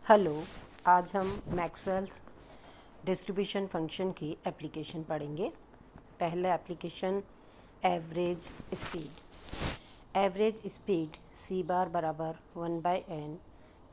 Hello. आज हम Maxwell's distribution function की एप्लीकेशन पढ़ेंगे। पहला application average speed. Average speed C bar बराबर 1/n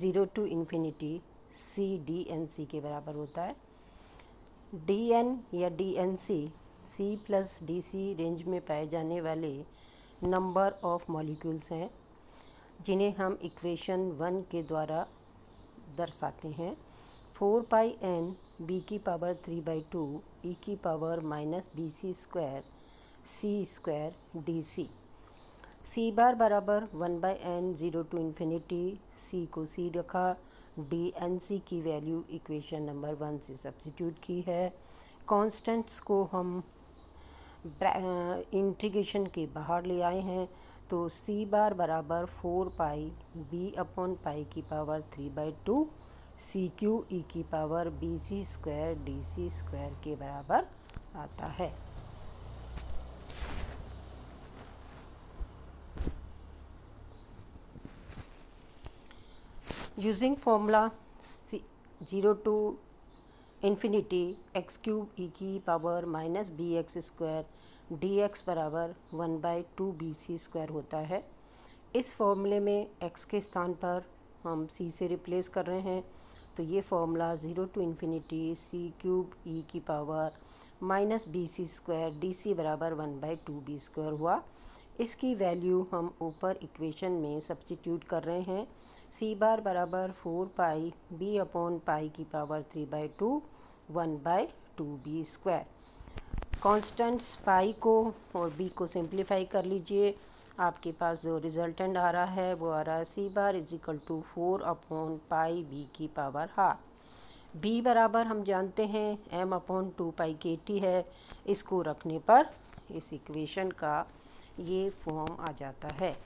0 to infinity C D N C के बराबर होता है। डी एन या D N C plus D C range में पाए जाने वाले नंबर ऑफ मॉलिक्यूल्स हैं, जिन्हें हम इक्वेशन 1 के द्वारा दर्शाते हैं। 4πn b की पावर 3/2 e की पावर माइनस बी सी square C square D C. C bar बराबर 1/n 0 टू इन्फिनिटी सी को सी रखा, डी एन सी की वैल्यू इक्वेशन नंबर 1 से सब्स्टिट्यूट की है। कांस्टेंट्स को हम इंटीग्रेशन के बाहर ले आए हैं, तो सी बार बराबर 4π b/π की पावर 3/2 सी क्यू ई की power B C square D C square के बराबर आता है। Using formula 0 to infinity X cube E की power minus B X square D X बराबर 1/2 बी सी स्क्वायर होता है। इस फॉर्मूले में x के स्थान पर हम c से रिप्लेस कर रहे हैं, तो ये formula 0 to infinity C cube E की पावर माइनस बी सी स्क्वायर डी सी बराबर 1/2 बी स्क्वायर हुआ। इसकी वैल्यू हम ऊपर इक्वेशन में सब्स्टिट्यूट कर रहे हैं। सी बार बराबर 4π b/π की पावर 3/2 1/2 बी स्क्वायर। कॉन्स्टेंट्स पाई को और बी को सिंप्लीफाई कर लीजिए। आपके पास जो रिजल्टेंट आ रहा है वो आ रहा है सी बार इजिकल टू 4/π बी की पावर हाफ। बी बराबर हम जानते हैं m/2π kT है। इसको रखने पर इस इक्वेशन का ये फॉर्म आ जाता है।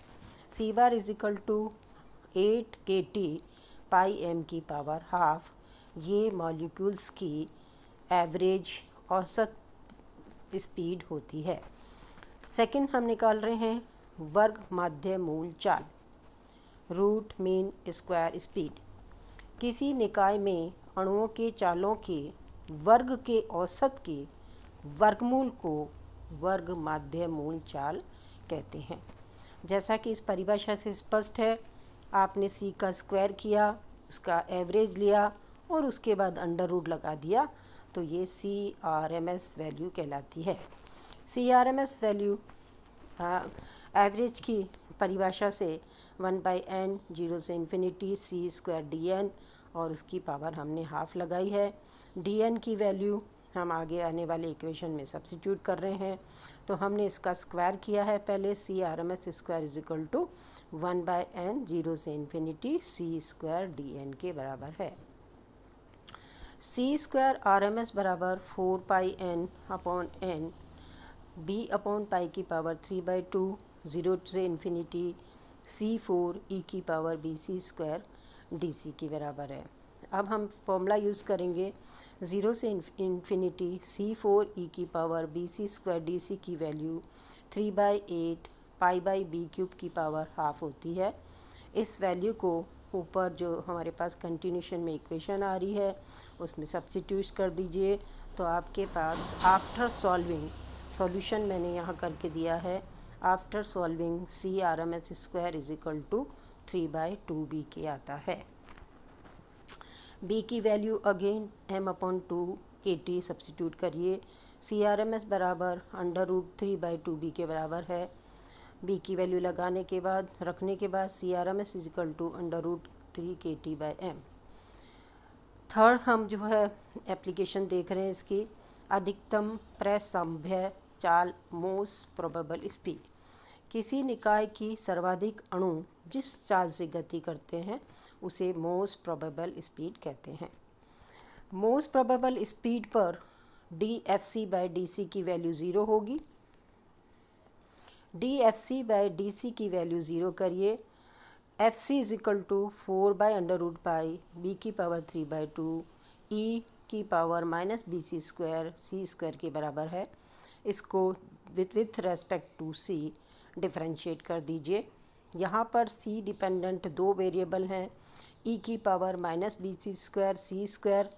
सी bar equal to 8 kT pi m की पावर हाफ। ये मॉलिक्यूल्स की एवरेज औसत स्पीड होती है। सेकंड हम निकाल रहे हैं वर्ग माध्य मूल चाल, रूट मीन स्क्वायर स्पीड। किसी निकाय में अणुओं के चालों के वर्ग के औसत के वर्गमूल को वर्ग माध्य मूल चाल कहते हैं। जैसा कि इस परिभाषा से स्पष्ट है, आपने सी का स्क्वायर किया, उसका एवरेज लिया और उसके बाद अंडर रूट लगा दिया, तो ये CRMS वैल्यू कहलाती है। CRMS वैल्यू एवरेज की परिभाषा से 1/n 0 से इन्फिनिटी सी स्क्वायर डी एन और उसकी पावर हमने हाफ लगाई है। डी एन की वैल्यू हम आगे आने वाले इक्वेशन में सब्स्टिट्यूट कर रहे हैं, तो हमने इसका स्क्वायर किया है पहले। CRMS square equal to 1/n 0 से इन्फिनिटी सी स्क्वायर डी एन के बराबर है। सी स्क्वायर RMS बराबर 4πn/n b/π की पावर 3/2 0 से इन्फिनिटी C4 e की power B C square D c के बराबर है। अब हम फॉर्मूला यूज़ करेंगे। 0 से इन्फिनिटी C4 e की power B C square D c की वैल्यू 3/8 π/b³ की पावर हाफ होती है। इस वैल्यू को ऊपर जो हमारे पास कंटिन्यूशन में इक्वेशन आ रही है उसमें सब्स्टिट्यूट कर दीजिए, तो आपके पास आफ्टर सॉल्विंग सॉल्यूशन मैंने यहाँ करके दिया है। After solving CRMS square equal to 3/2 b के आता है। बी की value again m/2 kT substitute करिए। CRMS बराबर अंडर रूट 3/2 बी के बराबर है। बी की वैल्यू लगाने के बाद रखने के बाद CRMS equal to under root 3 kT/m। Third हम जो है एप्लीकेशन देख रहे हैं इसकी, अधिकतम प्रसंभव चाल मोस्ट प्रोबेबल स्पीड। किसी निकाय की सर्वाधिक अणु जिस चाल से गति करते हैं उसे मोस्ट प्रोबेबल स्पीड कहते हैं। मोस्ट प्रोबेबल स्पीड पर dFc/dc की वैल्यू 0 होगी। dFc/dc की वैल्यू 0 करिए। FC इजिकल टू 4/√π b की पावर 3/2 e की पावर माइनस बी सी स्क्वायर सी स्क्वायर के बराबर है। इसको with respect to C differentiate कर दीजिए। यहाँ पर सी डिपेंडेंट दो वेरिएबल हैं, ई की पावर माइनस बी सी स्क्वायर सी स्क्वायर,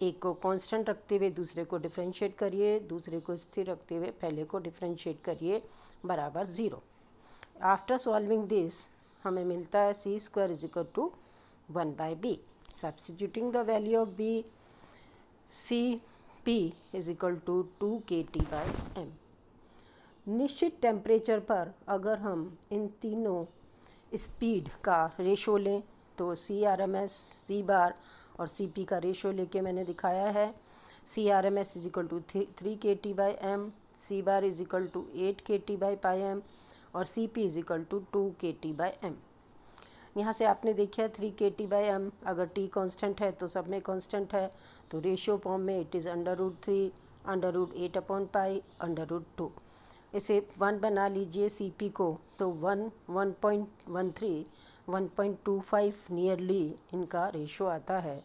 एक को कांस्टेंट रखते हुए दूसरे को डिफरेंशिएट करिए, दूसरे को स्थिर रखते हुए पहले को डिफरेंशिएट करिए, बराबर 0। आफ्टर सॉल्विंग दिस हमें मिलता है C square is equal to 1/b। Substituting the value of B, C P is equal to 2kT/m। निश्चित टेम्परेचर पर अगर हम इन तीनों स्पीड का रेशो लें तो c r m s, c bar और सी पी का रेशो लेके मैंने दिखाया है। C r m s is equal to 3kT/m, c bar is equal to 8kT/m और c P is equal to 2kT/m। यहाँ से आपने देखा 3kT/m, अगर t कांस्टेंट है तो सब में कांस्टेंट है, तो रेशियो फॉर्म में इट इज़ √3 √8/π √2। इसे 1 बना लीजिए सी पी को, तो 1.13 1.25 नियरली इनका रेशो आता है।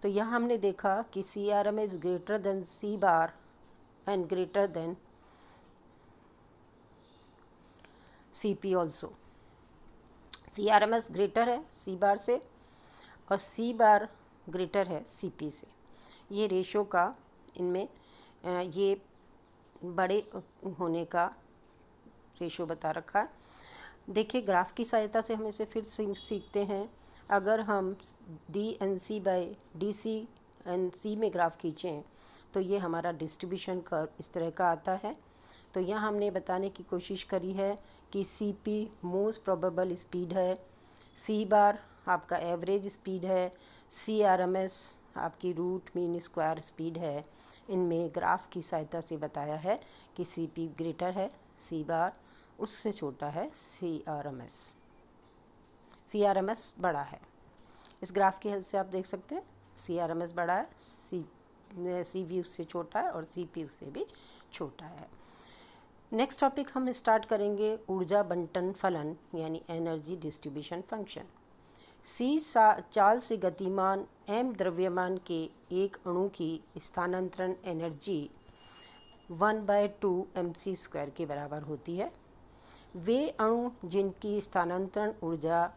तो यहाँ हमने देखा कि c r m is greater than c bar and greater than c p also. C r m s greater है सी बार से और सी बार ग्रेटर है सी पी से। ये रेशो का इनमें ये बड़े होने का रेशो बता रखा है। देखिए ग्राफ की सहायता से हम इसे फिर सीखते हैं। अगर हम d N c by d c n c में ग्राफ खींचें तो ये हमारा डिस्ट्रीब्यूशन कर्व इस तरह का आता है। तो यहाँ हमने बताने की कोशिश करी है कि c p most probable speed है, सी बार आपका एवरेज स्पीड है, सी आर एम एस आपकी रूट मीन स्क्वायर स्पीड है। इनमें ग्राफ की सहायता से बताया है कि सी पी ग्रेटर है सी बार, उससे छोटा है c r m s, c r m s बड़ा है। इस ग्राफ की हेल्प से आप देख सकते हैं सी आर एम एस बड़ा है, सी वी उससे छोटा है और सी पी उससे भी छोटा है। नेक्स्ट टॉपिक हम स्टार्ट करेंगे ऊर्जा बंटन फलन यानी एनर्जी डिस्ट्रीब्यूशन फंक्शन। सी चाल से गतिमान एम द्रव्यमान के एक अणु की स्थानांतरण एनर्जी 1/2 mc² के बराबर होती है। वे अणु जिनकी स्थानांतरण ऊर्जा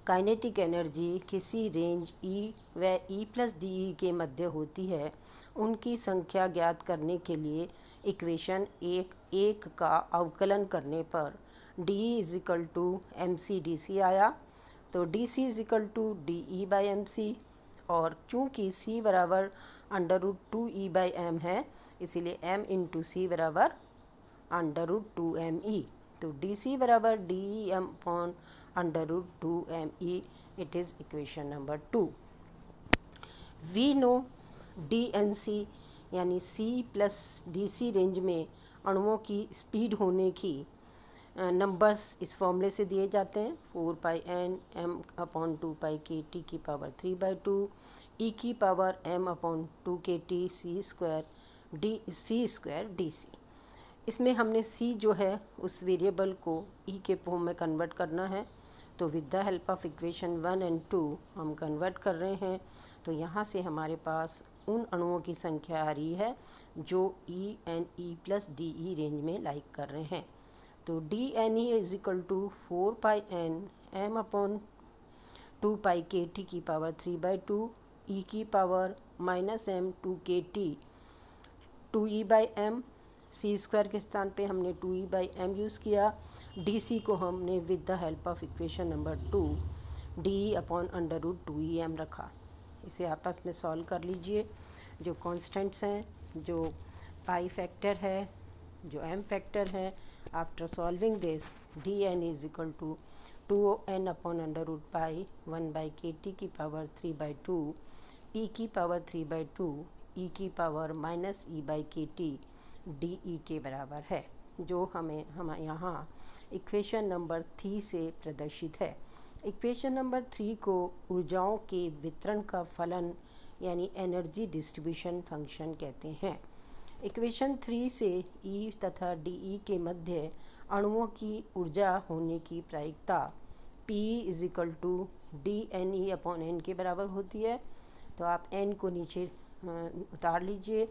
काइनेटिक एनर्जी किसी रेंज E व E+dE के मध्य होती है, उनकी संख्या ज्ञात करने के लिए इक्वेशन एक का अवकलन करने पर d is equal to mc/dc आया। तो dc is equal to dE/mc और चूँकि c बराबर √2E/m है, इसीलिए m इंटू सी बराबर √2me। तो dc बराबर DEm/√2me। It is equation number 2। We know DNC यानी C प्लस DC रेंज में अणुओं की स्पीड होने की नंबर्स इस फॉर्मूले से दिए जाते हैं 4πn m/2π/kT की पावर 3/2 e की पावर m/2kT c² dc। इसमें हमने c जो है उस वेरिएबल को e के फॉर्म में कन्वर्ट करना है, तो with the help of equation 1 and 2 हम कन्वर्ट कर रहे हैं। तो यहाँ से हमारे पास उन अणुओं की संख्या आ रही है जो E एंड E+dE रेंज में लाइक कर रहे हैं। तो DNE is equal to 4πn m/2π/kT की पावर 3/2 e की पावर -m/2kT 2E/m, c² के स्थान पे हमने 2E/m यूज़ किया। DC को हमने with the help of equation number 2 DE/√2em रखा। इसे आपस में सॉल्व कर लीजिए। जो कॉन्स्टेंट्स हैं, जो पाई फैक्टर है, जो m फैक्टर है, after solving this dn is equal to 2n/√π 1/kT की पावर 3/2 e की पावर 3/2 e की पावर -e/kT dE के बराबर है, जो हम यहाँ इक्वेशन नंबर 3 से प्रदर्शित है। इक्वेशन नंबर 3 को ऊर्जाओं के वितरण का फलन यानी एनर्जी डिस्ट्रीब्यूशन फंक्शन कहते हैं। इक्वेशन 3 से E तथा DE के मध्य अणुओं की ऊर्जा होने की प्रायिकता P is equal to DNE/n के बराबर होती है। तो आप n को नीचे उतार लीजिए,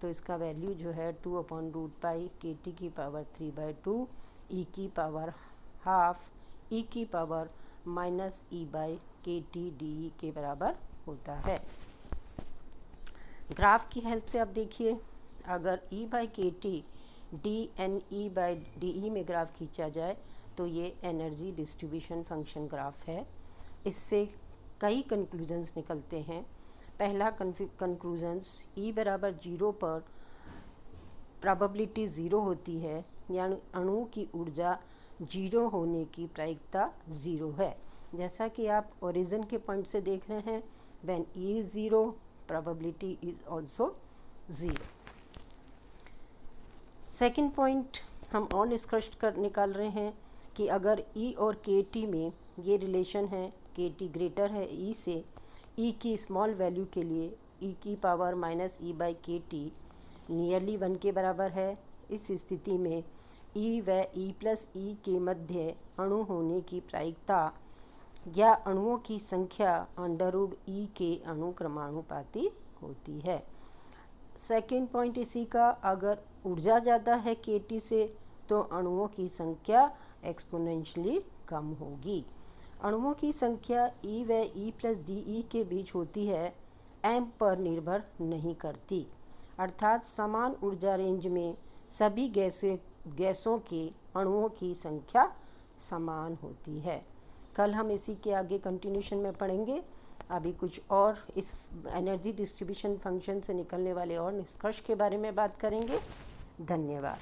तो इसका वैल्यू जो है 2/√π/kT की पावर 3/2 e की पावर ½ e की पावर -e/kT KT/dE के बराबर होता है। ग्राफ की हेल्प से आप देखिए, अगर E/KT dNE/dE में ग्राफ खींचा जाए तो ये एनर्जी डिस्ट्रीब्यूशन फंक्शन ग्राफ है। इससे कई कंक्लूजन्स निकलते हैं। पहला कंक्लूजन्स E बराबर 0 पर प्रोबेबिलिटी 0 होती है, यानी अणु की ऊर्जा 0 होने की प्रायिकता 0 है। जैसा कि आप ओरिजिन के पॉइंट से देख रहे हैं, when E is 0 probability is also 0। Second point हम और निष्कर्ष निकाल रहे हैं कि अगर E और KT में ये रिलेशन है, KT ग्रेटर है E से, E की स्मॉल वैल्यू के लिए e⁻⁻e/KT नियरली 1 के बराबर है। इस स्थिति में E व E+E के मध्य अणु होने की प्रायिकता या अणुओं की संख्या √E के अनुक्रमानुपाती होती है। सेकेंड पॉइंट इसी का, अगर ऊर्जा ज़्यादा है KT से तो अणुओं की संख्या एक्सपोनेंशियली कम होगी। अणुओं की संख्या E व E+DE के बीच होती है, m पर निर्भर नहीं करती, अर्थात समान ऊर्जा रेंज में सभी गैसों के अणुओं की संख्या समान होती है। कल हम इसी के आगे कंटिन्यूशन में पढ़ेंगे। अभी कुछ और इस एनर्जी डिस्ट्रीब्यूशन फंक्शन से निकलने वाले और निष्कर्ष के बारे में बात करेंगे। धन्यवाद।